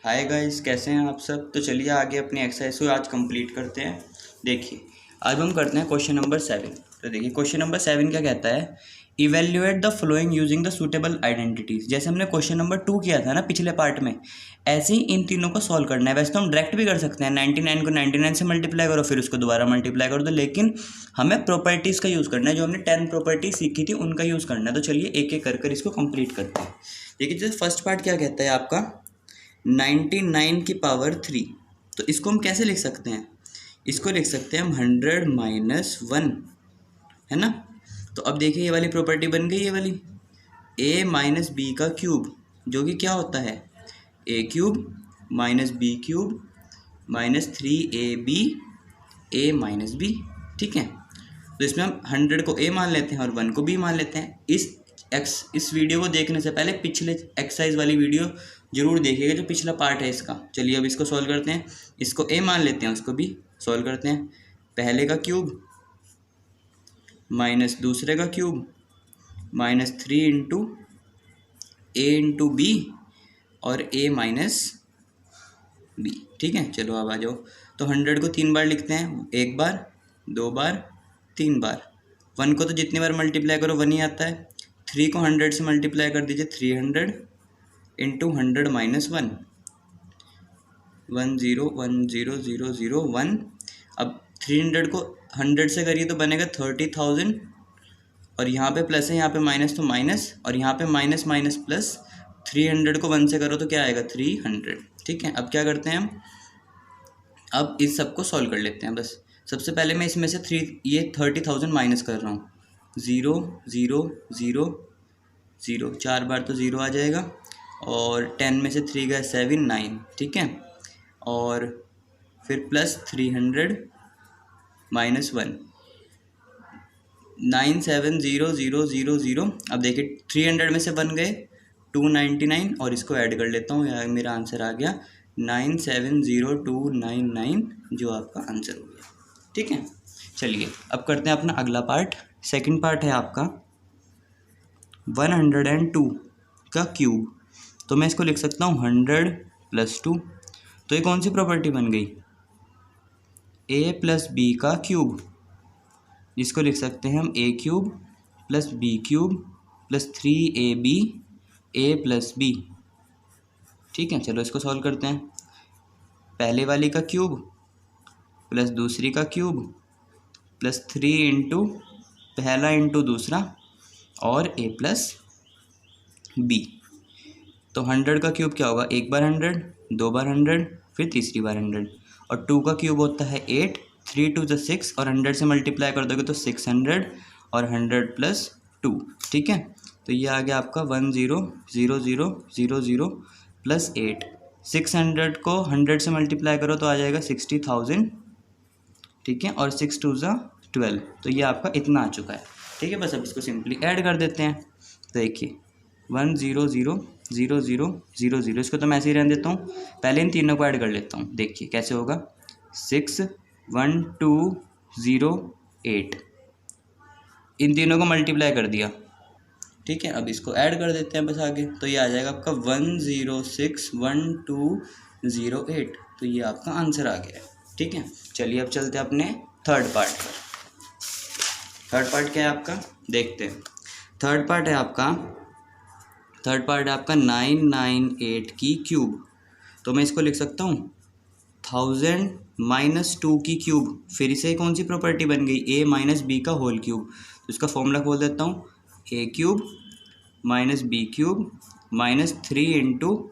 Hi guys, कैसे हैं आप सब। तो चलिए आगे अपनी एक्सरसाइज को आज कंप्लीट करते हैं। देखिए आज हम करते हैं क्वेश्चन नंबर 7। तो देखिए क्वेश्चन नंबर 7 क्या कहता है, evaluate the flowing using the suitable identities. जैसे हमने क्वेश्चन नंबर 2 किया था ना पिछले पार्ट में, ऐसे ही इन तीनों को सॉल्व करना है। वैसे तो हम डायरेक्ट भी कर सकते हैं, 99 को 99 से मल्टीप्लाई करो फिर उसको दोबारा मल्टीप्लाई कर दो, लेकिन हमें प्रॉपर्टीज़ का यूज़ करना है। जो हमने 10 प्रॉपर्टीज सीखी थी उनका यूज़ करना है। तो चलिए एक एक कर इसको कंप्लीट करते हैं। देखिए जैसे फर्स्ट पार्ट क्या कहता है आपका, 99 की पावर 3। तो इसको हम कैसे लिख सकते हैं, इसको लिख सकते हैं हम 100 माइनस 1, है ना। तो अब देखिए ये वाली प्रॉपर्टी बन गई, ये वाली a माइनस बी का क्यूब, जो कि क्या होता है a cube minus B cube minus 3ab a minus b. ठीक है, तो इसमें हम 100 को a मान लेते हैं और 1 को b मान लेते हैं। इस वीडियो को देखने से पहले पिछले एक्सरसाइज वाली वीडियो जरूर देखिएगा, जो पिछला पार्ट है इसका। चलिए अब इसको सॉल्व करते हैं। इसको a मान लेते हैं, उसको b सॉल्व करते हैं। पहले का क्यूब माइनस दूसरे का cube minus 3 into a into b और a माइनस b। ठीक है, चलो अब आ जाओ। तो 100 को 3 बार लिखते हैं, 1 बार 2 बार 3 बार। 1 को तो जितनी बार मल्टीप्लाई करो 1 ही आता है। 3 को 100 से मल्टीप्लाई कर दीजिए, 300 इंटू 100 माइनस 1, 1 0 1 0 0 0 1। अब 300 को 100 से करिए तो बनेगा 30,000, और यहाँ पे प्लस है, यहाँ पे माइनस तो माइनस, और यहाँ पे माइनस माइनस प्लस। 300 को 1 से करो तो क्या आएगा 300। ठीक है, अब क्या करते हैं हम, अब इस सब को सॉल्व कर लेते हैं। बस सबसे पहले मैं इसमें से 30,000 माइनस कर रहा हूँ। 0 0 0 0, 4 बार तो 0 आ जाएगा, और 10 में से 3 गया 7 9। ठीक है, और फिर प्लस 300 माइनस 1, 9 7 0 0 0 0। अब देखिए 300 में से बन गए 299, और इसको ऐड कर लेता हूँ, यहाँ मेरा आंसर आ गया 970299, जो आपका आंसर हो गया। ठीक है, चलिए अब करते हैं अपना अगला पार्ट। सेकंड पार्ट है आपका 102 का क्यूब। तो मैं इसको लिख सकता हूँ 100 प्लस 2। तो ये कौन सी प्रॉपर्टी बन गई, a प्लस बी का क्यूब, जिसको लिख सकते हैं हम a cube plus B cube plus 3ab a plus b. ठीक है, चलो इसको सॉल्व करते हैं। पहले वाली का क्यूब प्लस दूसरी का क्यूब प्लस 3 इंटू पहला इंटू दूसरा और a प्लस बी। तो 100 का क्यूब क्या होगा, 1 बार 100, 2 बार 100, फिर तीसरी बार 100। और 2 का क्यूब होता है 8, 3 2 ज़ा 6, और 100 से मल्टीप्लाई कर दोगे तो 600 और 100 प्लस 2। ठीक है, तो ये आ गया आपका 10 0 0 0 0 प्लस 8। 600 को 100 से मल्टीप्लाई करो तो आ जाएगा 60,000। ठीक है, और 6 2 ज़ा 12, तो ये आपका इतना आ चुका है। ठीक है, बस अब इसको सिंपली ऐड कर देते हैं। तो देखिए 1 0 0 0 0 0 0, इसको तो मैं ऐसे ही रहने देता हूँ। पहले इन तीनों को ऐड कर लेता हूँ, देखिए कैसे होगा। 6 1 2 0 8, इन तीनों को मल्टीप्लाई कर दिया। ठीक है, अब इसको ऐड कर देते हैं बस आगे, तो ये आ जाएगा आपका 1061208। तो ये आपका आंसर आ गया है। ठीक है, चलिए अब चलते हैं अपने थर्ड पार्ट पर। थर्ड पार्ट क्या है आपका, देखते हैं। थर्ड पार्ट है आपका 998 की क्यूब। तो मैं इसको लिख सकता हूँ 1000 माइनस 2 की क्यूब। फिर से कौन सी प्रॉपर्टी बन गई, a माइनस बी का होल क्यूब। तो इसका फॉर्मूला खोल देता हूँ, a cube minus B cube minus 3 into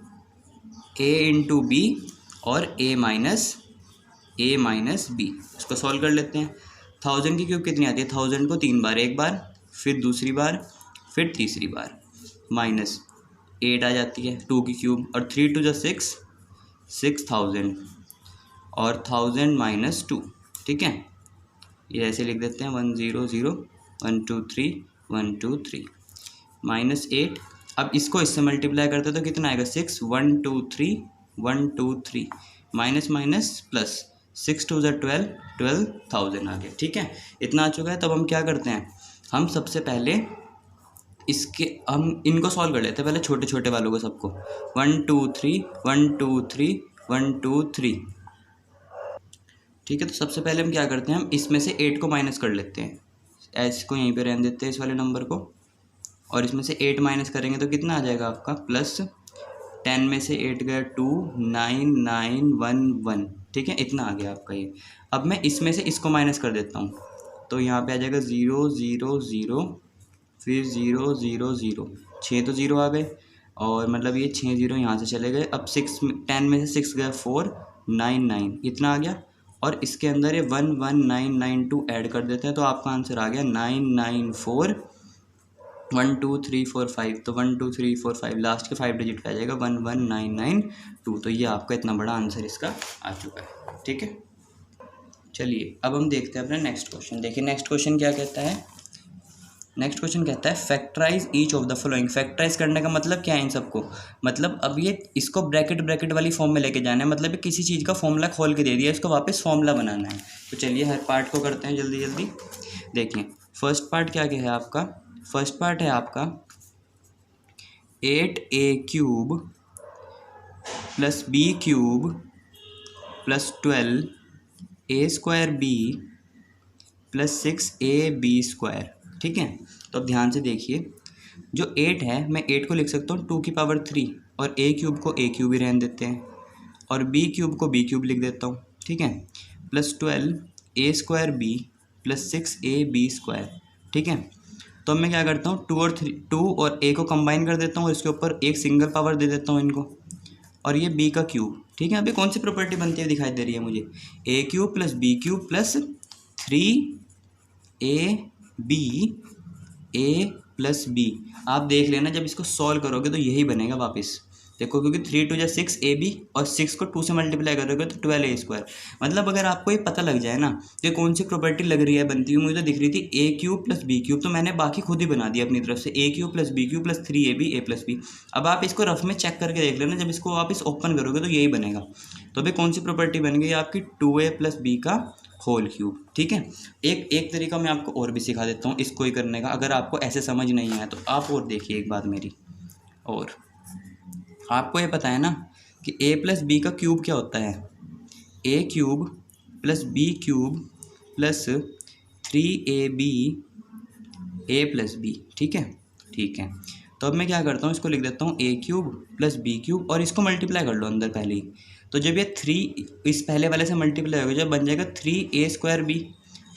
a into b और a माइनस बी। इसको सॉल्व कर लेते हैं। 1000 की क्यूब कितनी आती है, 1000 को 3 बार, 1 बार फिर दूसरी बार फिर तीसरी बार, माइनस 8 आ जाती है 2 की क्यूब, और 3 2 ज़ा 6, 6000 और 1000 माइनस 2। ठीक है, ये ऐसे लिख देते हैं 1 0 0 1 2 3 1 2 3 माइनस 8। अब इसको इससे मल्टीप्लाई करते तो कितना आएगा, 6 1 2 3 1 2 3 माइनस माइनस प्लस, 6 2 ज़ा 12, 12,000 आ गया। ठीक है, इतना आ चुका है। तब हम क्या करते हैं, हम सबसे पहले इसके हम इनको सॉल्व कर लेते हैं पहले, छोटे छोटे वालों को सबको। 1 2 3 1 2 3 1 2 3। ठीक है, तो सबसे पहले हम क्या करते हैं, हम इसमें से 8 को माइनस कर लेते हैं। एस को यहीं पे रहने देते हैं, इस वाले नंबर को, और इसमें से 8 माइनस करेंगे तो कितना आ जाएगा आपका, प्लस 10 में से 8 गया 2, 9 9 1 1। ठीक है, इतना आ गया आपका ये। अब मैं इसमें से इसको माइनस कर देता हूँ, तो यहाँ पे आ जाएगा 0 0 0, फिर 0 0 0, 6 तो 0 आ गए, और मतलब ये 6 0 यहाँ से चले गए। अब 10 में से 6 गया 4, 9 9, इतना आ गया। और इसके अंदर ये 1 1 9 9 2 ऐड कर देते हैं, तो आपका आंसर आ गया 9 9 4 1 2 3 4 5। तो 1 2 3 4 5 लास्ट के 5 डिजिट पे आ जाएगा 1 1 9 9 2। तो ये आपका इतना बड़ा आंसर इसका आ चुका है। ठीक है, चलिए अब हम देखते हैं अपना नेक्स्ट क्वेश्चन। देखिए नेक्स्ट क्वेश्चन क्या कहता है। नेक्स्ट क्वेश्चन कहता है factorise each of the following. Factorise करने का मतलब क्या है इन सबको, मतलब अब ये इसको ब्रैकेट ब्रैकेट वाली फॉर्म में लेके जाना है, मतलब ये किसी चीज़ का फॉर्मूला खोल के दे दिया, इसको वापस फॉर्मूला बनाना है। तो चलिए हर पार्ट को करते हैं जल्दी जल्दी। देखिए फर्स्ट पार्ट क्या क्या है आपका, फर्स्ट पार्ट है आपका 8a cube plus b cube plus 12a square b plus 6ab square. ठीक है, तो अब ध्यान से देखिए, जो 8 है मैं 8 को लिख सकता हूँ 2 की पावर 3, और a क्यूब को a क्यूब ही रहने देते हैं, और b क्यूब को b क्यूब लिख देता हूँ। ठीक है, plus 12a square b plus 6ab square. ठीक है, तो अब मैं क्या करता हूँ 2 और a को कंबाइन कर देता हूँ, और इसके ऊपर एक सिंगल पावर दे देता हूँ इनको, और ये b का क्यूब। ठीक है, अभी कौन सी प्रॉपर्टी बनती है दिखाई दे रही है मुझे, a cube plus b cube plus 3ab a plus b. आप देख लेना जब इसको सॉल्व करोगे तो यही बनेगा वापस। देखो क्योंकि 3 2 6 ए बी, और 6 को 2 से मल्टीप्लाई करोगे तो 12 a स्क्वायर। मतलब अगर आपको ये पता लग जाए ना तो ये कौन सी प्रॉपर्टी लग रही है बनती हुई, मुझे तो दिख रही थी a cube plus B cube, तो मैंने बाकी खुद ही बना दिया अपनी तरफ से, a cube plus B cube plus 3ab a plus b. अब आप इसको रफ में चेक करके देख लेना, जब इसको वापस ओपन करोगे तो यही बनेगा। तो अभी कौन सी प्रॉपर्टी बन गई आपकी, 2a प्लस बी का होल क्यूब। ठीक है, एक तरीका मैं आपको और भी सिखा देता हूँ इसको ही करने का, अगर आपको ऐसे समझ नहीं आया तो आप और देखिए एक बात मेरी। और आपको ये पता है ना कि a प्लस बी का क्यूब क्या होता है, a cube plus B cube plus 3ab a plus b. ठीक है, ठीक है, तो अब मैं क्या करता हूँ, इसको लिख देता हूँ a cube plus B cube, और इसको मल्टीप्लाई कर लो अंदर पहले ही। तो जब ये 3 इस पहले वाले से मल्टीप्लाई होगी जब बन जाएगा 3a स्क्वायर बी,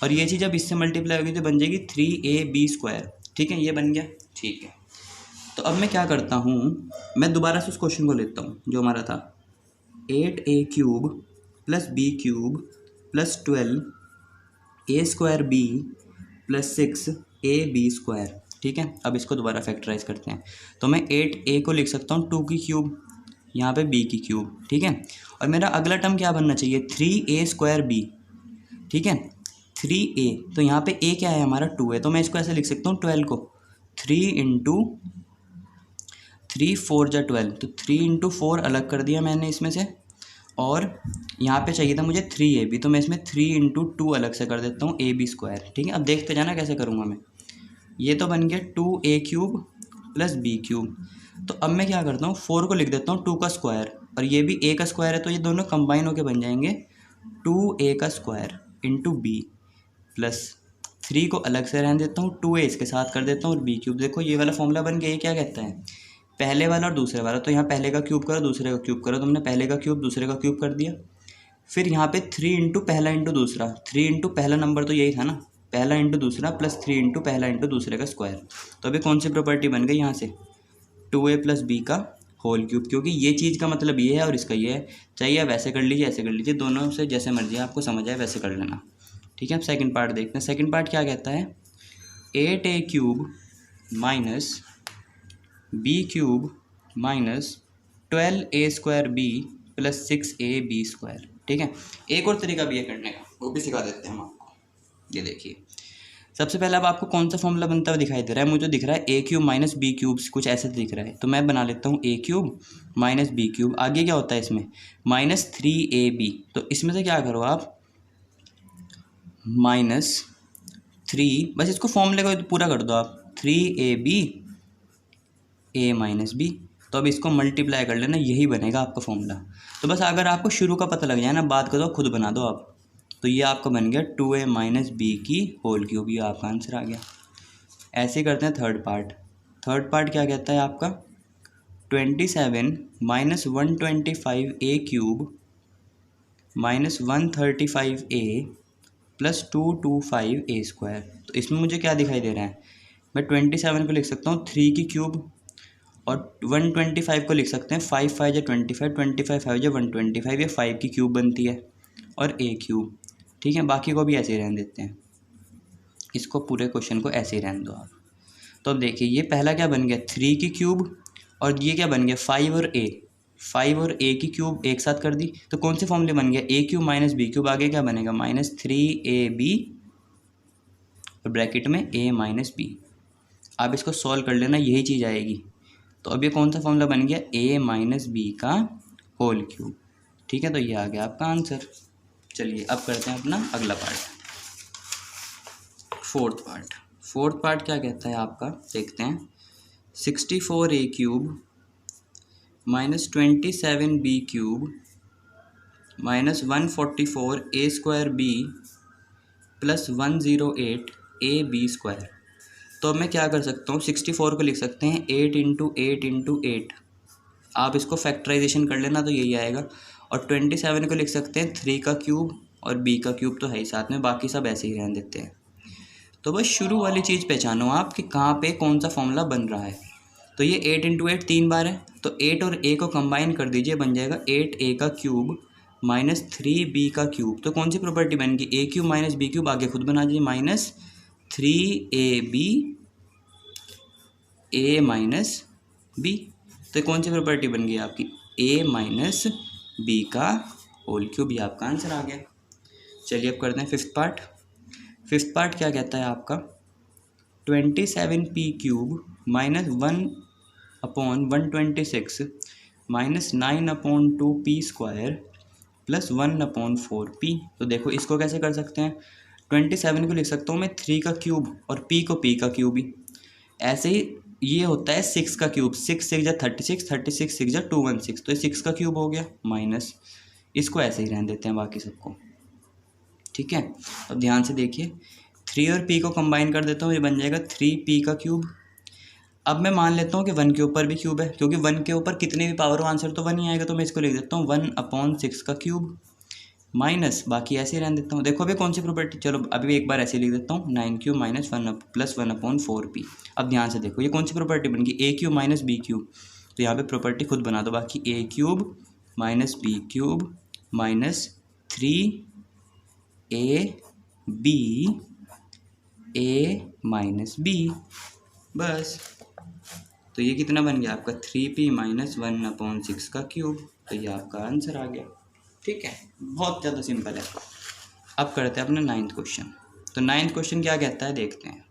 और ये चीज़ जब इससे मल्टीप्लाई होगी तो बन जाएगी 3ab स्क्वायर। ठीक है, ये बन गया। ठीक है, तो अब मैं क्या करता हूँ, मैं दोबारा से उस क्वेश्चन को लेता हूँ जो हमारा था 8a cube plus B cube plus 12a square B plus 6ab square. ठीक है, अब इसको दोबारा फैक्टराइज करते हैं, तो मैं 8a को लिख सकता हूँ 2 की क्यूब, यहाँ पे b की क्यूब। ठीक है, और मेरा अगला टर्म क्या बनना चाहिए, 3a स्क्वायर b। ठीक है, 3a, तो यहाँ पे a क्या है हमारा 2 है, तो मैं इसको ऐसे लिख सकता हूँ 12 को 3 इंटू 3 4 जा 12, तो 3 इंटू 4 अलग कर दिया मैंने इसमें से, और यहाँ पे चाहिए था मुझे 3ab, तो मैं इसमें 3 इंटू 2 अलग से कर देता हूँ ab स्क्वायर। ठीक है, अब देखते जाना कैसे करूँगा मैं। ये तो बन गया 2a cube plus b cube, तो अब मैं क्या करता हूँ 4 को लिख देता हूँ 2 का स्क्वायर, और ये भी a का स्क्वायर है, तो ये दोनों कंबाइन होकर बन जाएंगे 2a का स्क्वायर इंटू बी, प्लस 3 को अलग से रहने देता हूँ, 2a इसके साथ कर देता हूँ, और बी क्यूब। देखो ये वाला फॉर्मूला बन गया, ये क्या कहता है, पहले वाला और दूसरे वाला, तो यहाँ पहले का क्यूब करो दूसरे का क्यूब करो, तो हमने पहले का क्यूब दूसरे का क्यूब कर दिया। फिर यहाँ पे 3 इंटू पहला इंटू दूसरा, 3 इंटू पहला नंबर तो यही था ना, पहला इंटू दूसरा प्लस 3 इंटू पहला इंटू दूसरे का स्क्वायर। तो अभी कौन सी प्रॉपर्टी बन गई यहाँ से, 2a प्लस बी का होल क्यूब, क्योंकि ये चीज़ का मतलब ये है और इसका ये है, चाहिए वैसे कर लीजिए ऐसे कर लीजिए, दोनों से जैसे मर्जी आपको समझ आए वैसे कर लेना। ठीक है, अब सेकंड पार्ट देखते हैं। सेकंड पार्ट क्या कहता है, 8a cube minus B cube minus 12a square B plus 6ab square. ठीक है, एक और तरीका भी है करने का, वो भी सिखा देते हैं हम आपको। ये देखिए, सबसे पहले अब आपको कौन सा फॉर्मूला बनता हुआ दिखाई दे रहा है, मुझे दिख रहा है a cube minus B cube, कुछ ऐसे दिख रहा है, तो मैं बना लेता हूँ a cube minus B cube. आगे क्या होता है इसमें, माइनस 3ab, तो इसमें से क्या करो आप -3, बस इसको फॉर्मूले को पूरा कर दो आप, 3ab ए माइनस बी। तो अब इसको मल्टीप्लाई कर लेना, यही बनेगा आपका फॉर्मूला। तो बस अगर आपको शुरू का पता लग जाए ना, बात करो खुद बना दो आप। तो ये आपका बन गया 2a माइनस बी की होल क्यूब, ये आपका आंसर आ गया। ऐसे ही करते हैं थर्ड पार्ट। थर्ड पार्ट क्या कहता है आपका, 27 माइनस 125 ए क्यूब माइनस 135 ए प्लस 225 ए स्क्वायर। तो इसमें मुझे क्या दिखाई दे रहा है, मैं 27 को लिख सकता हूँ 3 की क्यूब, और 125 को लिख सकते हैं 5 5 या 25, 25 5 या 125, ये 5 की क्यूब बनती है, और ए क्यूब। ठीक है, बाकी को भी ऐसे ही रहने देते हैं, इसको पूरे क्वेश्चन को ऐसे ही रहने दो आप। तो अब देखिए ये पहला क्या बन गया 3 की क्यूब, और ये क्या बन गया 5 और ए, 5 और ए की क्यूब एक साथ कर दी। तो कौन से फॉर्मूले बन गया, ए क्यूब माइनस बी क्यूब, आगे क्या बनेगा -3ab और ब्रैकेट में ए माइनस बी। आप इसको सॉल्व कर लेना, यही चीज़ आएगी। तो अब ये कौन सा फॉर्मूला बन गया, ए माइनस बी का होल क्यूब। ठीक है, तो ये आ गया आपका आंसर। चलिए अब करते हैं अपना अगला part, fourth part. Fourth part क्या कहता है आपका, देखते हैं। 64 A cube minus 27 B cube minus 144 A square B plus 108 A B square. तो अब मैं क्या कर सकता हूँ, 64 को लिख सकते हैं 8 इंटू 8 इंटू 8, आप इसको फैक्टराइजेशन कर लेना तो यही आएगा। और 27 को लिख सकते हैं 3 का क्यूब, और बी का क्यूब तो है ही साथ में, बाकी सब ऐसे ही रहने देते हैं। तो बस शुरू वाली चीज़ पहचानो आप कि कहाँ पे कौन सा फॉर्मूला बन रहा है। तो ये 8 इंटू 8 3 बार है, तो 8 और ए को कंबाइन कर दीजिए, बन जाएगा 8a का क्यूब माइनस 3b का क्यूब। तो कौन सी प्रॉपर्टी बन गई, A cube minus B cube, आगे खुद बना दीजिए, minus 3ab A minus B. तो कौन सी प्रॉपर्टी बन गई आपकी, ए माइनस बी का होल क्यूब, ये आपका आंसर आ गया। चलिए अब करते हैं फिफ्थ पार्ट। फिफ्थ पार्ट क्या कहता है आपका, 27p cube minus 1/126 minus 9/2p square plus 1/4p। तो देखो इसको कैसे कर सकते हैं, 27 को लिख सकता हूँ मैं 3 का क्यूब, और p को p का क्यूब ही। ऐसे ही ये होता है 6 का क्यूब, 6 6 36, 36 6 216, तो ये 6 का क्यूब हो गया, माइनस इसको ऐसे ही रहने देते हैं बाकी सबको। ठीक है, अब ध्यान से देखिए, 3 और p को कंबाइन कर देता हूँ, ये बन जाएगा 3p का क्यूब। अब मैं मान लेता हूँ कि 1 के ऊपर भी क्यूब है, क्योंकि 1 के ऊपर कितने भी पावर हो आंसर तो 1 ही आएगा, तो मैं इसको लिख देता हूँ 1/6 का क्यूब, माइनस बाकी ऐसे ही रहने देता हूँ। देखो अभी कौन सी प्रॉपर्टी, चलो अभी एक बार ऐसे लिख देता हूँ 9 क्यूब माइनस 1 प्लस 1/4p। अब ध्यान से देखो ये कौन सी प्रॉपर्टी बन गई, A cube minus B cube. तो यहाँ पे प्रॉपर्टी खुद बना दो, बाकी A cube minus B cube minus 3ab A minus B, बस। तो ये कितना बन गया आपका 3p माइनस 1/6 का क्यूब। तो ये आपका आंसर आ गया। ठीक है, बहुत ज़्यादा सिंपल है। अब करते हैं अपना 9th क्वेश्चन। तो 9th क्वेश्चन क्या कहता है, देखते हैं।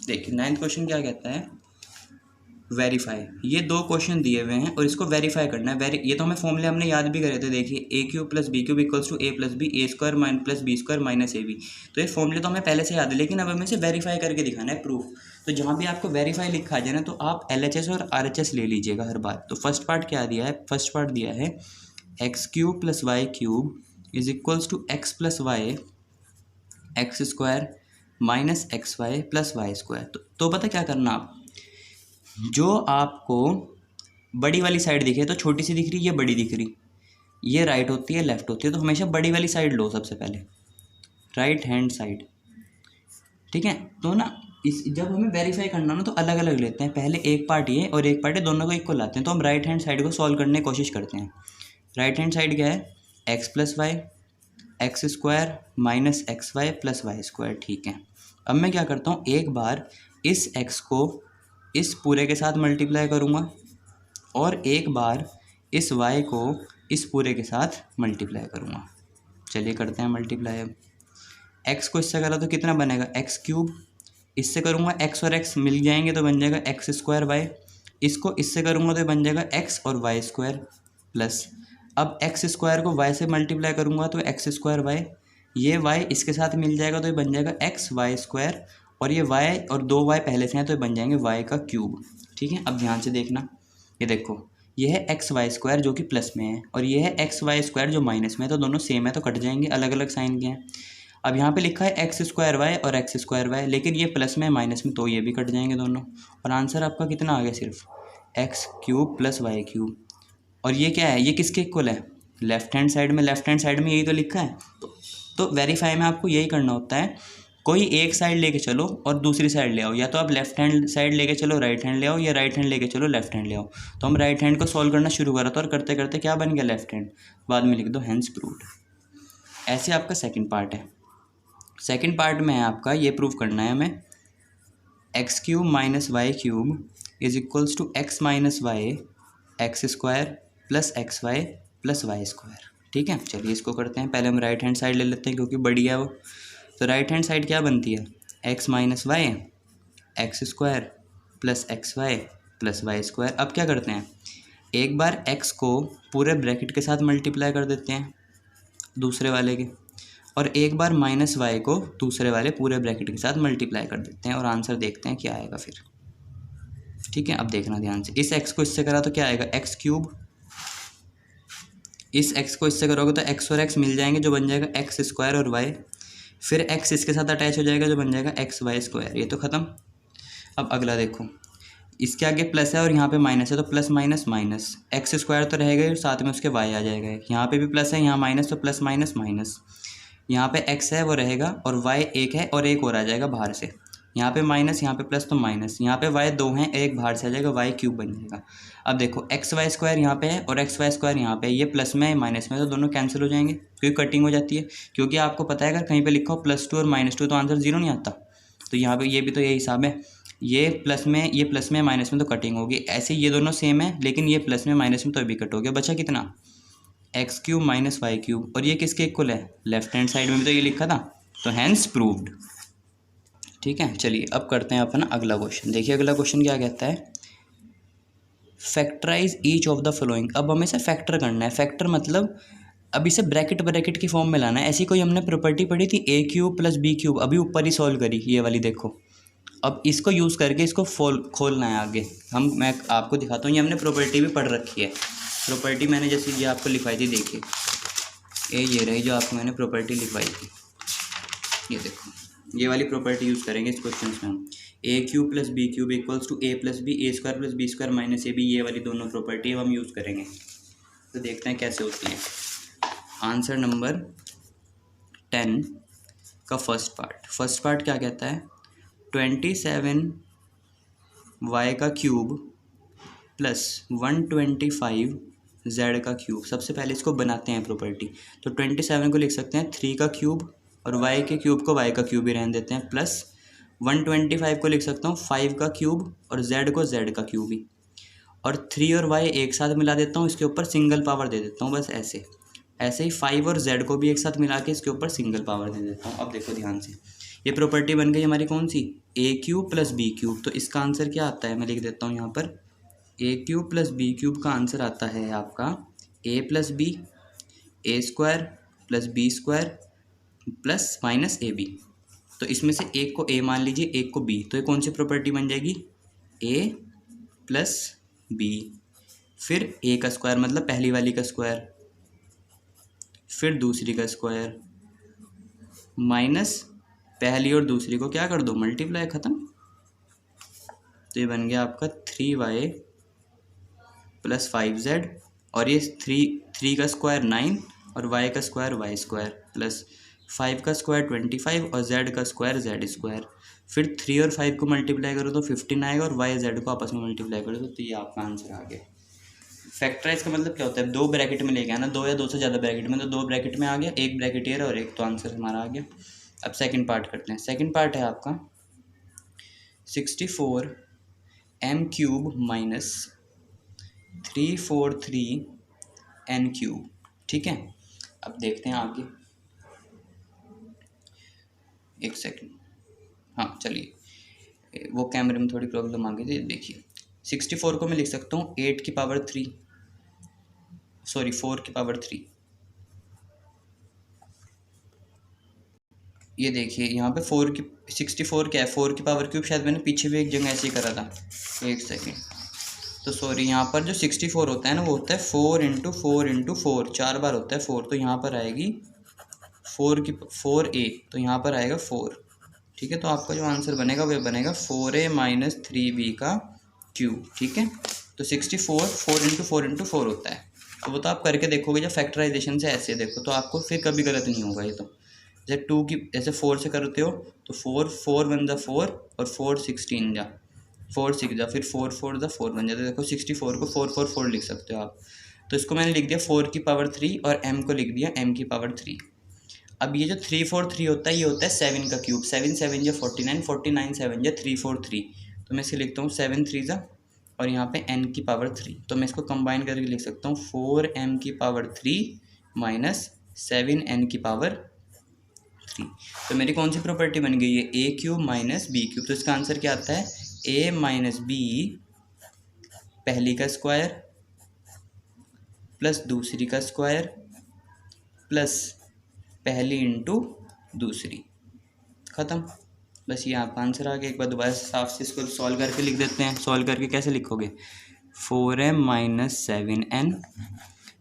देखिए 9th क्वेश्चन क्या कहता है, वेरीफाई। ये 2 क्वेश्चन दिए हुए हैं और इसको वेरीफाई करना है। ये तो हमें फॉर्मूले हमने याद भी करे थे, देखिए A cube plus B cube equals to A plus B, A square minus plus B square minus A B. तो ये फॉर्मूले तो हमें पहले से याद है, लेकिन अब हमें इसे वेरीफाई करके दिखाना है, प्रूफ। तो जहाँ भी आपको वेरीफाई लिखा जाए ना, तो आप LHS और RHS ले लीजिएगा हर बार। तो फर्स्ट पार्ट क्या दिया है, फर्स्ट पार्ट दिया है x cube plus Y cube is equals to x plus y x square minus x y plus y square. तो पता क्या करना, आप जो आपको बड़ी वाली साइड दिखे, तो छोटी सी दिख रही, ये बड़ी दिख रही, ये राइट होती है लेफ्ट होती है, तो हमेशा बड़ी वाली साइड लो सबसे पहले, राइट हैंड साइड। ठीक है, तो ना जब हमें वेरीफाई करना ना, तो अलग अलग लेते हैं, पहले एक पार्ट ये और एक पार्ट ये, दोनों को इक्वल लाते हैं। तो हम राइट हैंड साइड को सॉल्व करने की कोशिश करते हैं। राइट हैंड साइड क्या है, x plus y x square minus x y plus y square. ठीक है, अब मैं क्या करता हूँ, एक बार इस एक्स को इस पूरे के साथ मल्टीप्लाई करूँगा, और एक बार इस y को इस पूरे के साथ मल्टीप्लाई करूँगा। चलिए करते हैं मल्टीप्लाई। अब x को इससे करा तो कितना बनेगा, एक्स क्यूब, इससे करूँगा x और x मिल जाएंगे तो बन जाएगा एक्स स्क्वायर वाई, इसको इससे करूँगा तो बन जाएगा x और वाई स्क्वायर प्लस, अब एक्स स्क्वायर को y से मल्टीप्लाई करूँगा तो एक्स स्क्वायर वाई, ये y इसके साथ मिल जाएगा तो ये बन जाएगा एक्स वाई स्क्वायर, और ये y और 2y पहले से हैं तो ये बन जाएंगे y का क्यूब। ठीक है, अब ध्यान से देखना, ये देखो ये है एक्स वाई स्क्वायर जो कि प्लस में है और ये है एक्स वाई स्क्वायर जो माइनस में है, तो दोनों सेम है तो कट जाएंगे, अलग अलग साइन के हैं। अब यहाँ पे लिखा है एक्स स्क्वायर वाई और एक्स स्क्वायर वाई, लेकिन ये प्लस में है माइनस में, तो ये भी कट जाएंगे दोनों, और आंसर आपका कितना आ गया, सिर्फ x cube plus Y cube. और ये क्या है, ये किसके इक्वल है, लेफ्ट हैंड साइड में, लेफ्ट हैंड साइड में यही तो लिखा है। तो वेरीफाई में आपको यही करना होता है, कोई एक साइड लेके चलो और दूसरी साइड ले आओ, या तो आप लेफ्ट हैंड साइड लेके चलो राइट हैंड ले आओ, या राइट हैंड लेके चलो लेफ्ट हैंड ले आओ। तो हम राइट हैंड को सॉल्व करना शुरू करा था और करते करते क्या बन गया, लेफ्ट हैंड, बाद में लिख दो हैंस प्रूव्ड। ऐसे आपका सेकंड पार्ट है। सेकंड पार्ट में है आपका ये प्रूव करना है हमें, x cube minus y cube is equals to x minus y x square plus x y plus y square. ठीक है, चलिए इसको करते हैं। पहले हम राइट हैंड साइड ले लेते हैं क्योंकि बढ़िया है वो। तो राइट हैंड साइड क्या बनती है, x minus y x square plus x y plus y square. अब क्या करते हैं, एक बार एक्स को पूरे ब्रैकेट के साथ मल्टीप्लाई कर देते हैं दूसरे वाले के, और एक बार माइनस वाई को दूसरे वाले पूरे ब्रैकेट के साथ मल्टीप्लाई कर देते हैं, और आंसर देखते हैं क्या आएगा फिर। ठीक है, अब देखना ध्यान से, इस एक्स को इससे करा तो क्या आएगा, एक्स क्यूब, इस एक्स को इससे करोगे तो एक्स और एक्स मिल जाएंगे जो बन जाएगा एक्स स्क्वायर और वाई, फिर एक्स इसके साथ अटैच हो जाएगा जो बन जाएगा एक्स वाई स्क्वायर। ये तो ख़त्म। अब अगला देखो, इसके आगे प्लस है और यहाँ पे माइनस है, तो plus minus minus, x square तो रहेगा और साथ में उसके वाई आ जाएगा। यहाँ पे भी प्लस है, यहाँ माइनस, तो प्लस माइनस माइनस, यहाँ पे एक्स है वो रहेगा और वाई एक है और एक और आ जाएगा बाहर से, यहाँ पे माइनस, यहाँ पे प्लस, तो माइनस, यहाँ पे वाई दो हैं, एक बाहर से आ जाएगा, वाई क्यूब बन जाएगा। अब देखो एक्स वाई स्क्वायर यहाँ पे है और एक्स वाई स्क्वायर यहाँ पे है, ये प्लस में है माइनस में, तो दोनों कैंसिल हो जाएंगे क्योंकि कटिंग हो जाती है। क्योंकि आपको पता है अगर कहीं पे लिखा हो +2 और -2 तो आंसर 0 नहीं आता। तो यहाँ पे ये भी तो यही हिसाब है, ये प्लस में माइनस में तो कटिंग होगी। ऐसे ये दोनों सेम है लेकिन ये प्लस में माइनस में तो भी कट हो गया, बचा कितना, x cube minus y cube, और ये किसके इक्वल है, लेफ्ट हैंड साइड में भी तो ये लिखा था, तो हैंस प्रूव्ड। ठीक है, चलिए अब करते हैं अपना अगला क्वेश्चन। देखिए अगला क्वेश्चन क्या कहता है, factorise each of the following. अब हमें इसे फैक्टर करना है, फैक्टर मतलब अब इसे ब्रैकेट की फॉर्म में लाना है। ऐसी कोई हमने प्रॉपर्टी पढ़ी थी ए क्यूब प्लस बी क्यूब, अभी ऊपर ही सॉल्व करी ये वाली, देखो अब इसको यूज़ करके इसको खोलना है आगे। मैं आपको दिखाता हूँ, ये हमने प्रॉपर्टी भी पढ़ रखी है। प्रॉपर्टी मैंने जैसे ये आपको लिखवाई थी, देखिए ये रही जो आपको मैंने प्रॉपर्टी लिखवाई थी, ये देखो ये वाली प्रॉपर्टी यूज़ करेंगे इस क्वेश्चन में हम। A cube plus B cube equals to A plus B, A square plus B square minus A B, ये वाली दोनों प्रॉपर्टी अब हम यूज़ करेंगे। तो देखते हैं कैसे होती है। आंसर नंबर 10 का फर्स्ट पार्ट क्या कहता है, 27 वाई का क्यूब प्लस 125 जेड का क्यूब। सबसे पहले इसको बनाते हैं प्रॉपर्टी। तो 27 को लिख सकते हैं 3 का क्यूब, और वाई के क्यूब को वाई का क्यूब ही रहने देते हैं, प्लस 125 को लिख सकता हूँ 5 का क्यूब, और जेड को जेड का क्यूब ही, और 3 और वाई एक साथ मिला देता हूँ, इसके ऊपर सिंगल पावर दे देता हूँ, बस ऐसे ही 5 और जेड को भी एक साथ मिला के इसके ऊपर सिंगल पावर दे देता हूँ। अब देखो ध्यान से, ये प्रॉपर्टी बन गई हमारी कौन सी, ए क्यूब प्लस बी क्यूब। तो इसका आंसर क्या आता है, मैं लिख देता हूँ यहाँ पर, A cube plus B cube का आंसर आता है आपका A plus B, A square plus B square plus minus A B. तो इसमें से एक को ए मान लीजिए, एक को बी, तो ये कौन सी प्रॉपर्टी बन जाएगी, ए प्लस बी, फिर ए का स्क्वायर मतलब पहली वाली का स्क्वायर, फिर दूसरी का स्क्वायर, माइनस पहली और दूसरी को क्या कर दो, मल्टीप्लाई, ख़त्म। तो ये बन गया आपका 3y प्लस 5z, और ये 3 का स्क्वायर 9 और y का स्क्वायर y स्क्वायर, प्लस 5 का स्क्वायर 25 और z का स्क्वायर z स्क्वायर। फिर 3 और 5 को मल्टीप्लाई करो तो 15 आएगा, और y z को आपस में मल्टीप्लाई करो तो ये आपका आंसर आ गया। फैक्टराइज का मतलब क्या होता है, दो ब्रैकेट में लेके आना, दो या दो से ज़्यादा ब्रैकेट में, तो दो ब्रैकेट में आ गया, एक ब्रैकेट ये और एक, तो आंसर हमारा आ गया। अब सेकंड पार्ट करते हैं। सेकंड पार्ट है आपका 64 m cube minus 343 n cube. ठीक है, अब देखते हैं आगे, एक सेकंड, हाँ चलिए, वो कैमरे में थोड़ी प्रॉब्लम आ गई थी। देखिए 64 को मैं लिख सकता हूँ 8 की पावर 3, सॉरी 4 की पावर 3, ये देखिए यहाँ पे 64 क्या है, 4 की पावर क्यूब, शायद मैंने पीछे भी एक जगह ऐसे ही करा था, एक सेकेंड। तो सॉरी, यहाँ पर जो 64 होता है ना वो होता है 4 × 4 × 4, 4 बार होता है 4, तो यहाँ पर आएगी 4A, तो यहाँ पर आएगा 4। ठीक है, तो आपका जो आंसर बनेगा वह बनेगा 4A - 3B का क्यूब। ठीक है, तो 64 4 × 4 × 4 होता है। तो वो तो आप करके देखोगे जब फैक्टराइजेशन से ऐसे देखो, तो आपको फिर कभी गलत नहीं होगा। ये तो जैसे 2 की जैसे 4 से करते हो तो 4 1 × 4 और 4 16 जा 4 6 जा, फिर 4 4 × 4 बन जाता है। देखो 64 को 4 4 4 लिख सकते हो आप। तो इसको मैंने लिख दिया 4 की पावर 3 और m को लिख दिया m की पावर 3। अब ये जो 3 4 3 होता है ये होता है 7 का क्यूब। 7 7 या 49, 49 7 या 3 4 3। तो मैं इसे लिखता हूँ 7 3 जा और यहाँ पे n की पावर 3। तो मैं इसको कंबाइन करके लिख सकता हूँ 4m की पावर 3 - 7n की पावर 3। तो मेरी कौन सी प्रॉपर्टी बन गई है, a cube minus B cube. तो इसका आंसर क्या आता है, a - b पहली का स्क्वायर प्लस दूसरी का स्क्वायर प्लस पहली इंटू दूसरी, ख़त्म। बस ये आपका आंसर आ गया। एक बार दोबारा साफ से इसको सॉल्व करके लिख देते हैं। सॉल्व करके कैसे लिखोगे, 4m - 7n,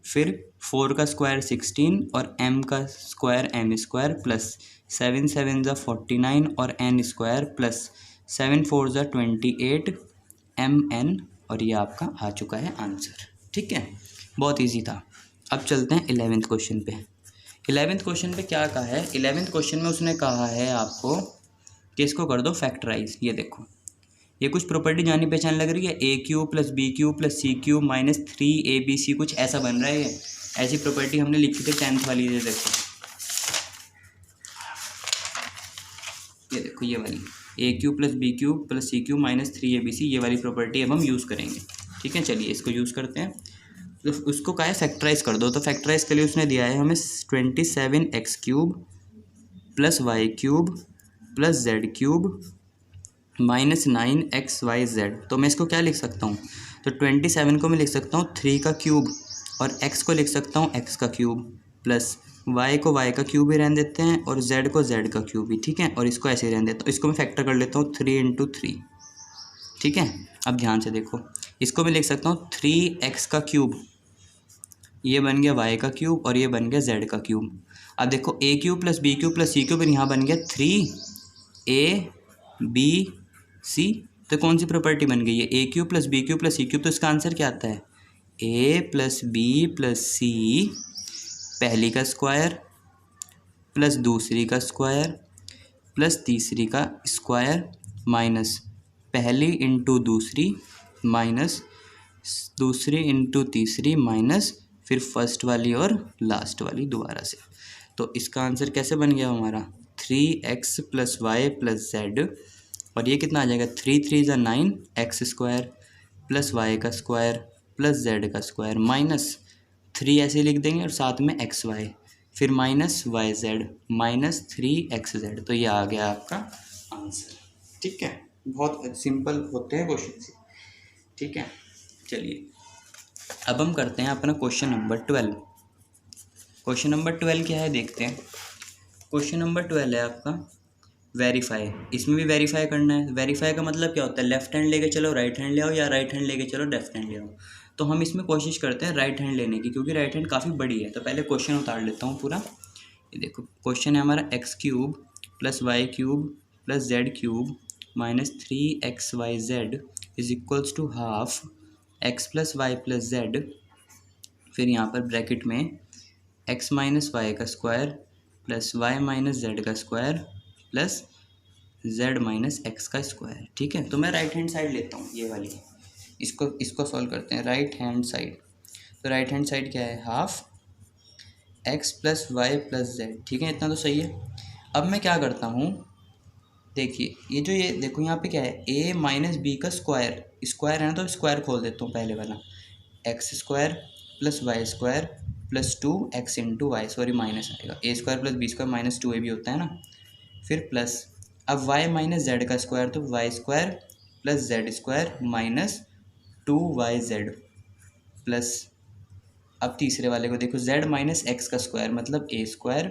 फिर 4 का स्क्वायर 16 और m का स्क्वायर m स्क्वायर प्लस 7 7 ज़ा 49 और n स्क्वायर प्लस 7 4 ज़ा 28 mn, और ये आपका आ चुका है आंसर। ठीक है, बहुत इजी था। अब चलते हैं 11वें क्वेश्चन पे। 11वें क्वेश्चन पे क्या कहा है, 11वें क्वेश्चन में उसने कहा है आपको कि इसको कर दो फैक्टराइज। ये देखो, ये कुछ प्रॉपर्टी जानी पहचान लग रही है, a cube plus B cube plus c cube minus 3abc, कुछ ऐसा बन रहा है। ये ऐसी प्रॉपर्टी हमने लिखी थी 10th वाली। ये देखो, ये देखो ये वाली a cube plus B cube plus c cube minus 3abc, ये वाली प्रॉपर्टी अब हम यूज़ करेंगे। ठीक है, चलिए इसको यूज़ करते हैं। तो उसको कहा है फैक्टराइज कर दो, तो फैक्टराइज के लिए उसने दिया है हमें 27x³ plus Y cube plus Z cube -9xyz। तो मैं इसको क्या लिख सकता हूँ, तो 27 को मैं लिख सकता हूँ 3 का क्यूब और x को लिख सकता हूँ x का क्यूब प्लस y को y का क्यूब ही रहने देते हैं और z को z का क्यूब ही। ठीक है, और इसको ऐसे ही रहने देता हूँ। इसको मैं फैक्टर कर लेता हूँ 3 × 3। ठीक है, अब ध्यान से देखो, इसको मैं लिख सकता हूँ 3x का क्यूब, ये बन गया y का क्यूब और ये बन गया z का क्यूब। अब देखो a cube plus b cube plus c cube, यहाँ बन गया 3abc। तो कौन सी प्रॉपर्टी बन गई है, a cube plus B cube plus c cube. तो इसका आंसर क्या आता है, a plus b plus c पहली का स्क्वायर प्लस दूसरी का स्क्वायर प्लस तीसरी का स्क्वायर माइनस पहली इंटू दूसरी माइनस दूसरी इंटू तीसरी माइनस फिर फर्स्ट वाली और लास्ट वाली दोबारा से। तो इसका आंसर कैसे बन गया हमारा, 3x plus Y plus z, और ये कितना आ जाएगा, 3 3 ज़ा 9 x² प्लस वाई का स्क्वायर प्लस जेड का स्क्वायर माइनस 3 ऐसे लिख देंगे और साथ में xy, फिर माइनस yz माइनस 3xz। तो ये आ गया आपका आंसर। ठीक है, बहुत सिंपल होते हैं क्वेश्चन। ठीक है, चलिए अब हम करते हैं अपना क्वेश्चन नंबर 12। क्वेश्चन नंबर 12 क्या है देखते हैं। क्वेश्चन नंबर 12 है आपका वेरीफाई। इसमें भी वेरीफाई करना है। वेरीफाई का मतलब क्या होता है, लेफ्ट हैंड लेके चलो राइट हैंड ले आओ या राइट हैंड लेके चलो लेफ्ट हैंड ले आओ। तो हम इसमें कोशिश करते हैं राइट हैंड लेने की, क्योंकि राइट हैंड काफ़ी बड़ी है। तो पहले क्वेश्चन उतार लेता हूँ पूरा। ये देखो क्वेश्चन है हमारा x³ plus Y cube plus Z cube minus 3xyz is equals to half x plus Y plus Z, फिर यहाँ पर ब्रैकेट में x माइनस वाई का square plus Y minus Z का square plus z minus X का square. ठीक है, तो मैं राइट हैंड साइड लेता हूँ ये वाली। इसको सॉल्व करते हैं राइट हैंड साइड। तो राइट हैंड साइड क्या है, half x plus Y plus z. ठीक है, इतना तो सही है। अब मैं क्या करता हूँ, देखिए ये देखो यहाँ पे क्या है, a माइनस बी का स्क्वायर, स्क्वायर है ना, तो स्क्वायर खोल देता हूँ पहले वाला, x² plus Y plus 2x into Y, sorry minus आएगा, a² plus b² minus 2ab होता है ना, फिर प्लस अब y माइनस जेड का स्क्वायर, तो y² plus z² minus 2yz plus अब तीसरे वाले को देखो z माइनस एक्स का स्क्वायर मतलब a²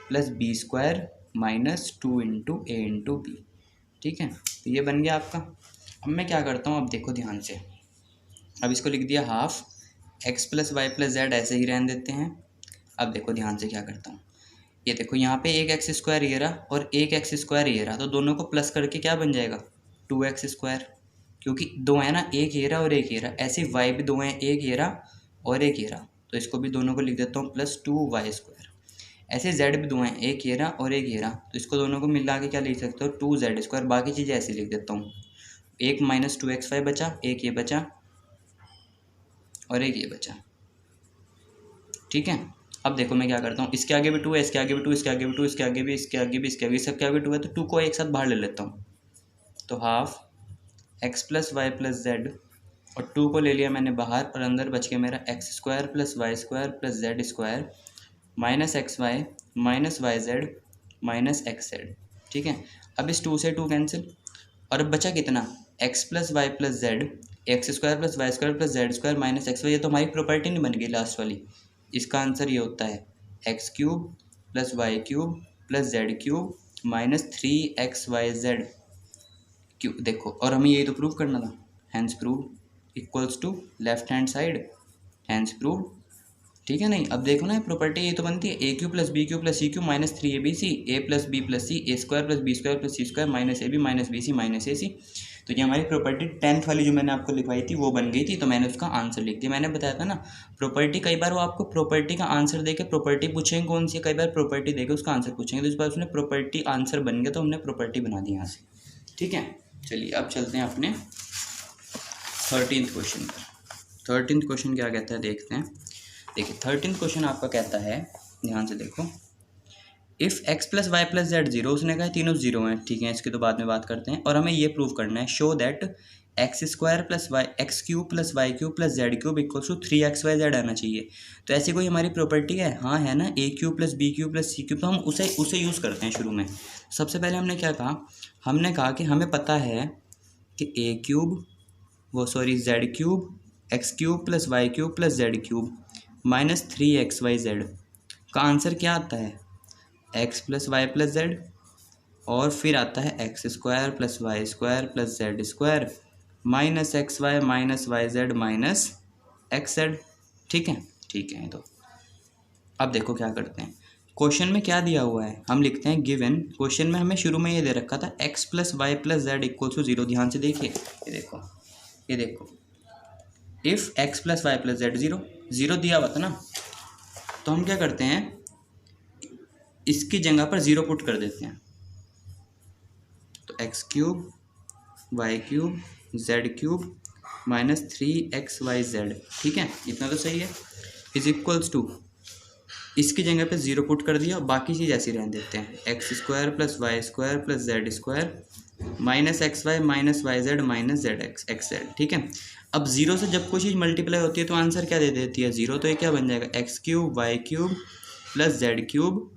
प्लस b² -2 इंटू ए इंटू बी। ठीक है, तो ये बन गया आपका। अब मैं क्या करता हूँ, अब देखो ध्यान से, अब इसको लिख दिया half x plus Y plus z, ऐसे ही रहने देते हैं। अब देखो ध्यान से क्या करता हूँ, ये देखो यहाँ पे एक एक्स स्क्वायर ये रहा और एक एक्स स्क्वायर ये रहा, तो दोनों को प्लस करके क्या बन जाएगा 2x स्क्वायर, क्योंकि दो है ना, एक ये रहा और एक ये रहा। ऐसे y भी दो हैं, एक ये रहा और एक ये रहा, तो इसको भी दोनों को लिख देता हूँ +2y स्क्वायर। ऐसे z भी दो हैं, एक ये रहा और एक ये रहा, तो इसको दोनों को मिला के क्या लिख सकते हो 2z स्क्वायर। बाकी चीज़ें ऐसे लिख देता हूँ, एक -2xy बचा, एक ये बचा और एक ये बचा। ठीक है, अब देखो मैं क्या करता हूँ, इसके आगे भी 2 है, इसके आगे भी 2, इसके आगे भी 2, इसके आगे भी, इसके आगे भी, इसके आगे, सबके आगे 2 है, तो 2 को एक साथ बाहर ले लेता हूँ। तो half x plus Y plus z, और 2 को ले लिया मैंने बाहर, और अंदर बच गया मेरा x square plus y square plus z square minus x y minus y z minus x z. ठीक है, अब इस 2 से 2 कैंसिल, और अब बचा कितना x plus Y plus z, x square plus y square plus z square minus x y. ये तो हमारी प्रॉपर्टी नहीं बन गई लास्ट वाली, इसका आंसर ये होता है x cube plus Y cube plus Z cube minus 3xyz cube. देखो, और हमें यही तो प्रूव करना था, hence prove equals to left hand side, hence prove. ठीक है, नहीं अब देखो ना, प्रॉपर्टी ये तो बनती है a cube plus b cube plus c cube minus 3abc, a plus b plus c, a square plus B square plus c square minus ab minus bc minus ac। तो ये हमारी प्रॉपर्टी 10th वाली जो मैंने आपको लिखवाई थी वो बन गई थी, तो मैंने उसका आंसर लिख दिया। मैंने बताया था ना, प्रॉपर्टी कई बार वो आपको प्रॉपर्टी का आंसर देके प्रॉपर्टी पूछेंगे कौन सी, कई बार प्रॉपर्टी देके उसका आंसर पूछेंगे, तो इस बार उसने प्रॉपर्टी आंसर बन गया, तो हमने प्रॉपर्टी बना दी यहाँ से। ठीक है, चलिए अब चलते हैं अपने 13th क्वेश्चन पर। 13th क्वेश्चन क्या कहता है देखते हैं। देखिए 13th क्वेश्चन आपका कहता है, ध्यान से देखो, if x plus Y plus z zero, उसने कहा तीनों जीरो हैं। ठीक है, इसकी तो बाद में बात करते हैं, और हमें ये प्रूव करना है, show that x square plus y x cube plus Y cube plus Z cube equals to 3xyz आना चाहिए। तो ऐसी कोई हमारी प्रॉपर्टी है, हाँ है ना, a cube plus B cube plus c cube, तो हम उसे यूज़ करते हैं शुरू में। सबसे पहले हमने क्या कहा, हमने कहा कि हमें पता है कि a cube z cube x cube plus Y cube plus Z cube minus 3xyz का आंसर क्या आता है x plus Y plus z, और फिर आता है x square plus y square plus z square minus x y minus y z minus x z. ठीक है, ठीक है। तो अब देखो क्या करते हैं, क्वेश्चन में क्या दिया हुआ है, हम लिखते हैं गिवन। क्वेश्चन में हमें शुरू में ये दे रखा था x plus Y plus z equal to 0। ध्यान से देखिए, ये देखो if x plus Y plus z zero दिया हुआ था ना, तो हम क्या करते हैं, इसकी जगह पर 0 पुट कर देते हैं। तो x cube y cube z cube minus 3xyz। ठीक है, इतना तो सही है, इज इक्वल्स टू, इसकी जगह पे 0 पुट कर दिया, बाकी चीज़ ऐसी रहने देते हैं, x square plus y square plus z square minus x y minus y z minus z x z. ठीक है, अब 0 से जब कोई चीज़ मल्टीप्लाई होती है तो आंसर क्या दे देती है 0, तो ये क्या बन जाएगा x cube y cube plus Z cube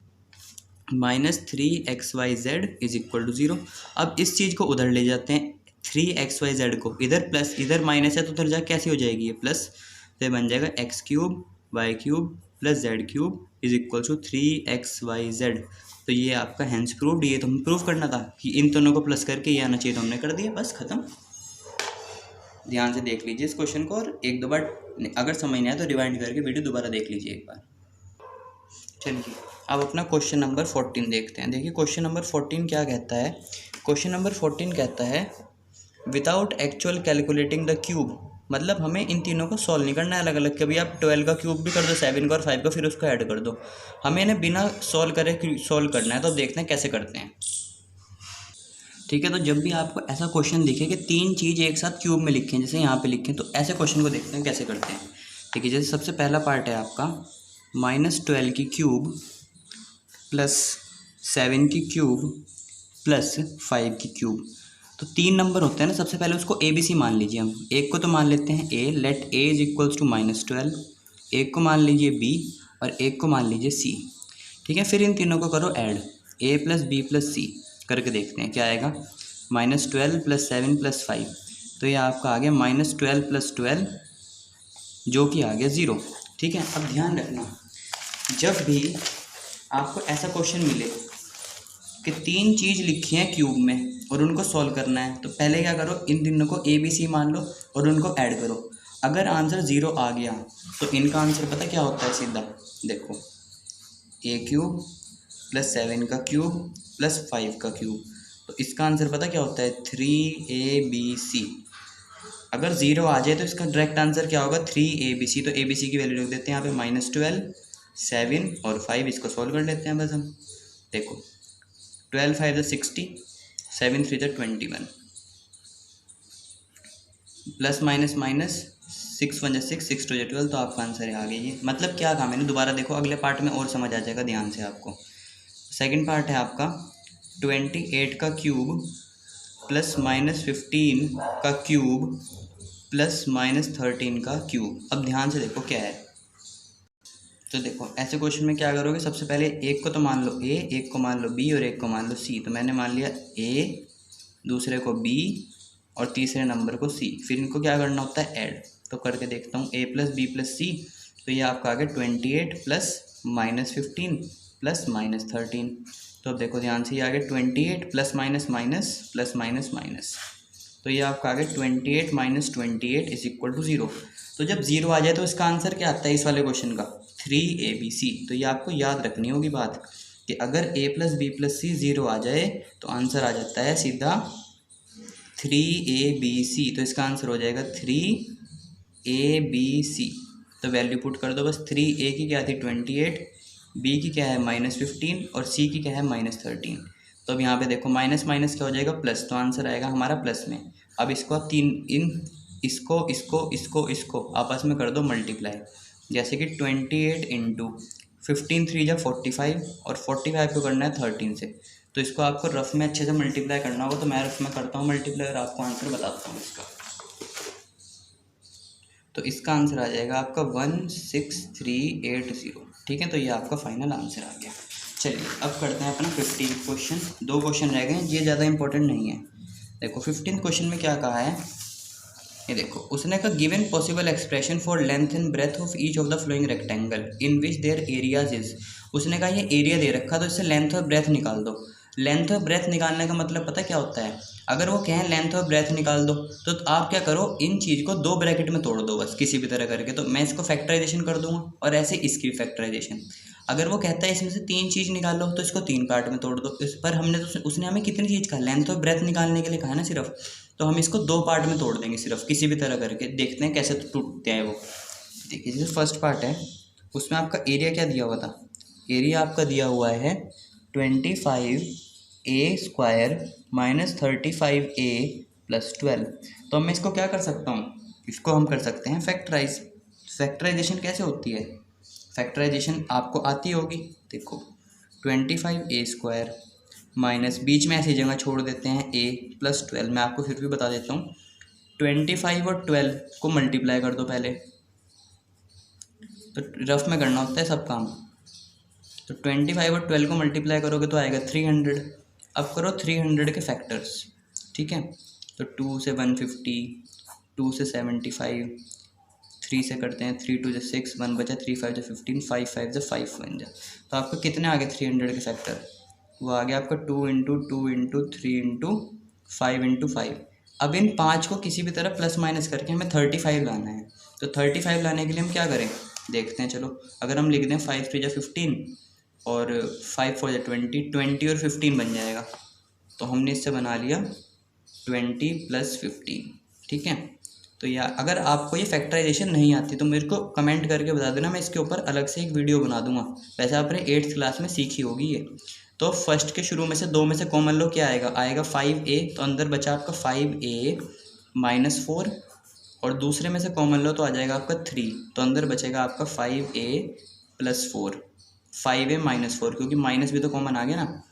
minus 3xyz is equal to 0। अब इस चीज़ को उधर ले जाते हैं, 3xyz को इधर प्लस, इधर माइनस है तो उधर जा कैसे हो जाएगी ये प्लस, तो ये बन जाएगा x cube y cube plus Z cube is equal to 3xyz। तो ये आपका हैंस प्रूव्ड। ये तो हमें प्रूव करना था कि इन दोनों को प्लस करके ये आना चाहिए, तो हमने कर दिया, बस खत्म। ध्यान से देख लीजिए इस क्वेश्चन को, और एक दो बार अगर समझ नहीं आया तो रिवाइंड करके वीडियो दोबारा देख लीजिए एक बार। चलिए अब अपना क्वेश्चन नंबर 14 देखते हैं। देखिए क्वेश्चन नंबर 14 क्या कहता है, क्वेश्चन नंबर 14 कहता है without actual calculating the cube, मतलब हमें इन तीनों को सॉल्व नहीं करना है अलग अलग, कभी आप 12 का क्यूब भी कर दो, 7 का और 5 का, फिर उसको ऐड कर दो, हमें इन्हें बिना सॉल्व करे सॉल्व करना है। तो देखते हैं कैसे करते हैं। ठीक है, तो जब भी आपको ऐसा क्वेश्चन दिखे कि 3 चीज़ एक साथ क्यूब में लिखें, जैसे यहाँ पे लिखें, तो ऐसे क्वेश्चन को देखते हैं कैसे करते हैं। ठीक है, जैसे सबसे पहला पार्ट है आपका -12 की क्यूब प्लस 7 की क्यूब प्लस 5 की क्यूब। तो 3 नंबर होते हैं ना, सबसे पहले उसको ABC मान लीजिए हम। एक को तो मान लेते हैं A, let A is equals to -12, एक को मान लीजिए B और एक को मान लीजिए C। ठीक है, फिर इन तीनों को करो add, A plus B plus C करके देखते हैं क्या आएगा, -12 प्लस 7 प्लस 5, तो ये आपका आ गया -12 प्लस 12 जो कि आ गया 0। ठीक है, अब ध्यान रखना, जब भी आपको ऐसा क्वेश्चन मिले कि 3 चीज़ लिखी हैं क्यूब में और उनको सॉल्व करना है, तो पहले क्या करो, इन तीनों को ए बी सी मान लो और उनको ऐड करो। अगर आंसर 0 आ गया तो इनका आंसर पता क्या होता है, सीधा देखो, ए क्यूब प्लस 7 का क्यूब प्लस 5 का क्यूब, तो इसका आंसर पता क्या होता है, 3ABC। अगर 0 आ जाए तो इसका डायरेक्ट आंसर क्या होगा, 3ABC। तो ABC की वैल्यू लिख देते हैं यहाँ पे -12, 7 और 5, इसको सॉल्व कर लेते हैं बस हम। देखो 12 5 60, 7 3 21, प्लस माइनस माइनस 6 1 6, 6 2 12, तो आपका आंसर है आ गया ये। मतलब क्या कहा मैंने, दोबारा देखो अगले पार्ट में और समझ आ जाएगा ध्यान से आपको। सेकंड पार्ट है आपका 28 का क्यूब प्लस -15 का क्यूब प्लस -13 का क्यूब। अब ध्यान से देखो क्या है, तो देखो ऐसे क्वेश्चन में क्या करोगे, सबसे पहले एक को तो मान लो ए, एक को मान लो बी और एक को मान लो सी। तो मैंने मान लिया ए, दूसरे को बी और तीसरे नंबर को सी। फिर इनको क्या करना होता है, ऐड। तो करके देखता हूँ, ए प्लस बी प्लस सी, तो ये आपका आ गया 28 प्लस -15 प्लस -13। तो अब देखो ध्यान से, ये आ गया 28 plus minus minus plus minus minus, तो ये आपका आ गया 28 - 28 = 0। तो जब 0 आ जाए तो इसका आंसर क्या आता है इस वाले क्वेश्चन का, 3ABC। तो ये आपको याद रखनी होगी बात कि अगर a प्लस बी प्लस सी 0 आ जाए तो आंसर आ जाता है सीधा 3ABC। तो इसका आंसर हो जाएगा 3ABC। तो वैल्यू पुट कर दो बस। 3a की क्या थी 28, b की क्या है -15 और c की क्या है -13। तो अब यहाँ पे देखो माइनस माइनस क्या हो जाएगा, प्लस, तो आंसर आएगा हमारा प्लस में। अब इसको आप इसको इसको इसको इसको आपस में कर दो मल्टीप्लाई। जैसे कि 28 × 15 3 = 45 और 45 को करना है 13 से। तो इसको आपको रफ में अच्छे से मल्टीप्लाई करना होगा, तो मैं रफ में करता हूँ मल्टीप्लाई और आपको आंसर बताता हूँ इसका। तो इसका आंसर आ जाएगा आपका 16380। ठीक है, तो ये आपका फाइनल आंसर आ गया। चलिए अब करते हैं अपना 15 क्वेश्चन। 2 क्वेश्चन रह गए हैं, ये ज़्यादा इंपॉर्टेंट नहीं है। देखो 15 क्वेश्चन में क्या कहा है, ये देखो, उसने कहा given possible expression for length and breadth of each of the following rectangle in which their areas is. उसने कहा ये एरिया दे रखा, तो इससे लेंथ और ब्रेथ निकाल दो। लेंथ और ब्रेथ निकालने का मतलब पता क्या होता है, अगर वो कहें लेंथ और ब्रेथ निकाल दो तो आप क्या करो, इन चीज़ को 2 ब्रैकेट में तोड़ दो बस किसी भी तरह करके। तो मैं इसको फैक्टराइजेशन कर दूंगा और ऐसे इसकी फैक्टराइजेशन। अगर वो कहता है इसमें से 3 चीज़ निकाल लो तो इसको 3 पार्ट में तोड़ दो। इस पर हमने तो उसने हमें कितनी चीज़ कहा, लेंथ और ब्रेथ निकालने के लिए कहा ना सिर्फ, तो हम इसको 2 पार्ट में तोड़ देंगे सिर्फ किसी भी तरह करके। देखते हैं कैसे टूटते हैं वो। देखिए जैसे फर्स्ट पार्ट है उसमें आपका एरिया क्या दिया हुआ था, एरिया आपका दिया हुआ है 25a² - 35a + 12। तो मैं इसको क्या कर सकता हूँ, इसको हम कर सकते हैं फैक्टराइज। फैक्टराइजेशन कैसे होती है, फैक्टराइजेशन आपको आती होगी। देखो 25a² माइनस, बीच में ऐसी जगह छोड़ देते हैं a + 12। मैं आपको फिर भी बता देता हूँ, 25 और 12 को मल्टीप्लाई कर दो पहले, तो रफ में करना होता है सब काम। तो 25 और 12 को मल्टीप्लाई करोगे तो आएगा 300। अब करो 300 के फैक्टर्स, ठीक है। तो 2 से 150, 2 से 75, 3 से करते हैं 3 2 = 6, 1 बचा, 3 5 = 15, 5 5 = 5 बन जा। तो आपको कितने आ गए 300 के फैक्टर, वो आ गया आपका 2 × 2 × 3 × 5 × 5। अब इन 5 को किसी भी तरह प्लस माइनस करके हमें 35 लाना है। तो 35 लाने के लिए हम क्या करें, देखते हैं। चलो अगर हम लिख दें 5 3 = 15 और 5 4 = 20, 20 और 15 बन जाएगा। तो हमने इससे बना लिया 20 + 15, ठीक है। तो या अगर आपको ये फैक्टराइजेशन नहीं आती तो मेरे को कमेंट करके बता देना, मैं इसके ऊपर अलग से एक वीडियो बना दूंगा। वैसे आपने 8th क्लास में सीखी होगी ये। तो फर्स्ट के शुरू में से 2 में से कॉमन लो, क्या आएगा, आएगा 5a, तो अंदर बचा आपका 5a - 4, और दूसरे में से कॉमन लो तो आ जाएगा आपका 3, तो अंदर बचेगा आपका 5a + 4, 5a - 4, क्योंकि माइनस भी तो कॉमन आ गया ना।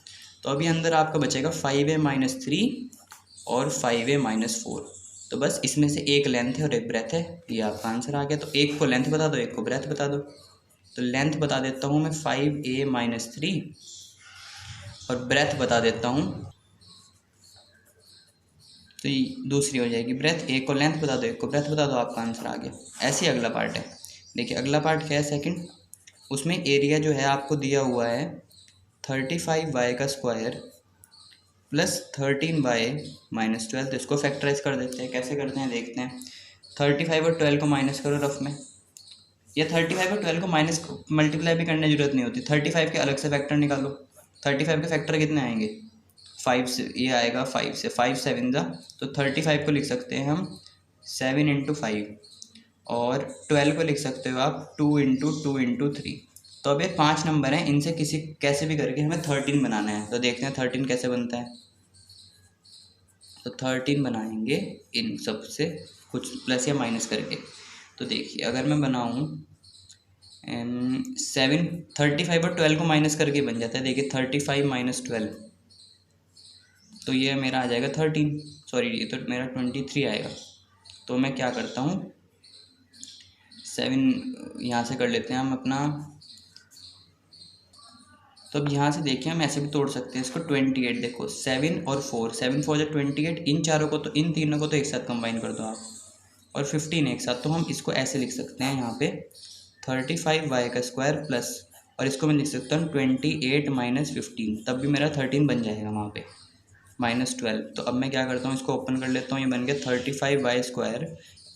तो अभी अंदर आपका बचेगा 5a - 3 और 5a - 4। तो बस इसमें से एक लेंथ है और एक ब्रेथ है, ये आपका आंसर आ गया। तो एक को लेंथ बता दो, एक को ब्रेथ बता दो। तो लेंथ बता देता हूँ मैं 5a - 3 और ब्रेथ बता देता हूँ, तो ये दूसरी हो जाएगी ब्रेथ। एक को लेंथ बता दो, एक को ब्रेथ बता दो, आपका आंसर आ गया। ऐसे ही अगला पार्ट है। देखिए अगला पार्ट क्या है, सेकंड, उसमें एरिया जो है आपको दिया हुआ है 35y² +13y-12, तो इसको फैक्टराइज कर देते हैं। कैसे करते हैं देखते हैं। 35 और 12 को माइनस करो रफ में, या 35 और 12 को माइनस मल्टीप्लाई भी करने की जरूरत नहीं होती। 35 के अलग से फैक्टर निकालो। 35 के फैक्टर कितने आएंगे, 5 से, ये आएगा 5 से, 5 7 जा, तो 35 को लिख सकते हैं हम 7 × 5, और 12 को लिख सकते हो आप 2 × 2 × 3। तो अब ये 5 नंबर हैं, इनसे किसी कैसे भी करके हमें 13 बनाना है। तो देखते हैं 13 कैसे बनता है। तो 13 बनाएंगे इन सब से कुछ प्लस या माइनस करके। तो देखिए अगर मैं बनाऊँ 35 और 12 को माइनस करके बन जाता है। देखिए 35 - 12, तो ये मेरा आ जाएगा 13, सॉरी ये तो मेरा 23 आएगा। तो मैं क्या करता हूँ, 7 यहाँ से कर लेते हैं हम अपना। तो अब यहाँ से देखिए हम ऐसे भी तोड़ सकते हैं इसको। 28 देखो, 7 और 4, 7 4 जो 28, इन चारों को तो, इन तीनों को तो एक साथ कंबाइन कर दो आप, और 15 एक साथ। तो हम इसको ऐसे लिख सकते हैं यहाँ पे 35y² प्लस, और इसको मैं लिख सकता हूँ 28 - 15, तब भी मेरा 13 बन जाएगा वहाँ पे, -12। तो अब मैं क्या करता हूँ, इसको ओपन कर लेता हूँ। ये बन गया 35y²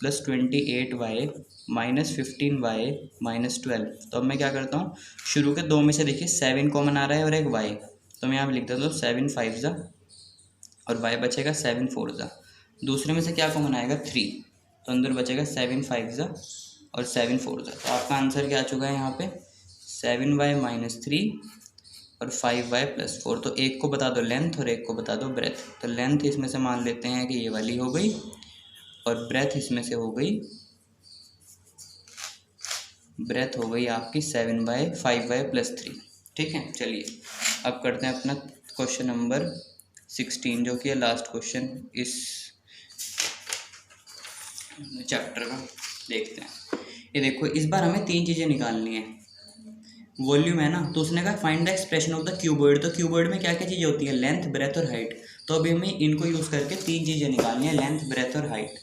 प्लस 28y - 15y - 12। तो अब मैं क्या करता हूँ, शुरू के दो में से देखिए 7 कॉमन आ रहा है और एक y, तो मैं यहाँ पे लिख देता हूँ 7 5 जा, और y बचेगा 7 4 जा। दूसरे में से क्या कॉमन आएगा, 3, तो अंदर बचेगा 7 5 जा और 7 4 जा। तो आपका आंसर क्या आ चुका है यहाँ पे, 7y - 3 और 5y + 4। तो एक को बता दो लेंथ और एक को बता दो ब्रेथ। तो लेंथ इसमें से मान लेते हैं कि ये वाली हो गई, और ब्रेथ इसमें से हो गई, ब्रेथ हो गई आपकी 5y + 3। ठीक है, चलिए अब करते हैं अपना क्वेश्चन नंबर 16, जो कि है लास्ट क्वेश्चन इस चैप्टर का। देखते हैं, ये देखो इस बार हमें 3 चीज़ें निकालनी है। वॉल्यूम है ना, तो उसने कहा find the expression of the cuboid. तो क्यूबॉइड में क्या क्या चीज़ें होती है, लेंथ ब्रेथ और हाइट। तो अभी हमें इनको यूज़ करके 3 चीज़ें निकालनी है, लेंथ ब्रेथ और हाइट।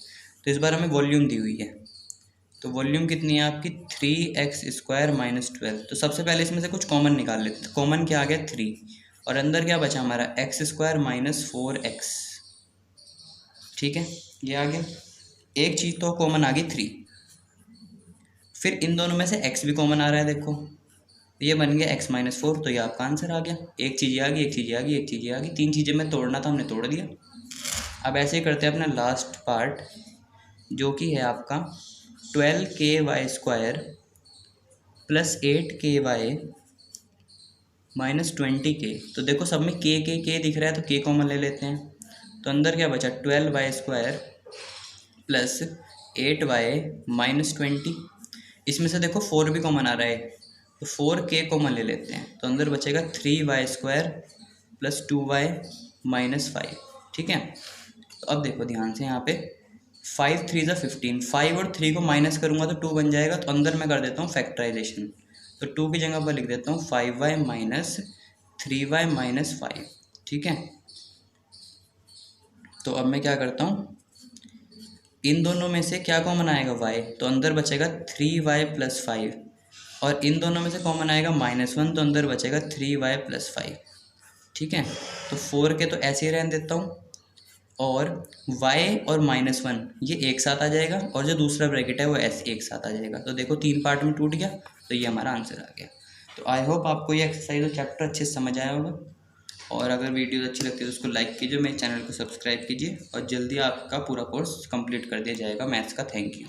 तो इस बार हमें वॉल्यूम दी हुई है। तो वॉल्यूम कितनी है आपकी, 3x² - 12। तो सबसे पहले इसमें से कुछ कॉमन निकाल लेते हैं। कॉमन क्या आ गया, 3, और अंदर क्या बचा हमारा, x² - 4x। ठीक है, ये आ गया। एक चीज़ तो कॉमन आ गई 3, फिर इन दोनों में से x भी कॉमन आ रहा है। देखो ये बन गया x - 4, तो ये आपका आंसर आ गया। एक चीज़ आ गई, एक चीज़ आ गई, एक चीज़ आ गई, 3 चीज़ें में तोड़ना था, हमने तोड़ दिया। अब ऐसे ही करते हैं अपना लास्ट पार्ट, जो कि है आपका 12ky² + 8ky - 20k। तो देखो सब में k दिख रहा है, तो k कॉमन ले लेते हैं। तो अंदर क्या बचा, 12y² + 8y - 20। इसमें से देखो 4 भी कॉमन आ रहा है, तो 4k कॉमन ले लेते हैं। तो अंदर बचेगा 3y² + 2y - 5। ठीक है, तो अब देखो ध्यान से यहाँ पे 5 3 = 15, 5 और 3 को माइनस करूँगा तो 2 बन जाएगा। तो अंदर मैं कर देता हूँ फैक्टराइजेशन, तो 2 की जगह पर लिख देता हूँ 5y - 3y - 5। ठीक है, तो अब मैं क्या करता हूँ, इन दोनों में से क्या कॉमन आएगा, y, तो अंदर बचेगा 3y + 5, और इन दोनों में से कॉमन आएगा -1, तो अंदर बचेगा 3y + 5। ठीक है, तो 4 के तो ऐसे ही रहने देता हूँ, और y और -1 ये एक साथ आ जाएगा, और जो दूसरा ब्रैकेट है वो ऐसे एक साथ आ जाएगा। तो देखो 3 पार्ट में टूट गया, तो ये हमारा आंसर आ गया। तो आई होप आपको ये एक्सरसाइज और चैप्टर अच्छे से समझ आया होगा, और अगर वीडियो अच्छी लगती है तो उसको लाइक कीजिए, मेरे चैनल को सब्सक्राइब कीजिए, और जल्दी आपका पूरा कोर्स कंप्लीट कर दिया जाएगा मैथ्स का। Thank you.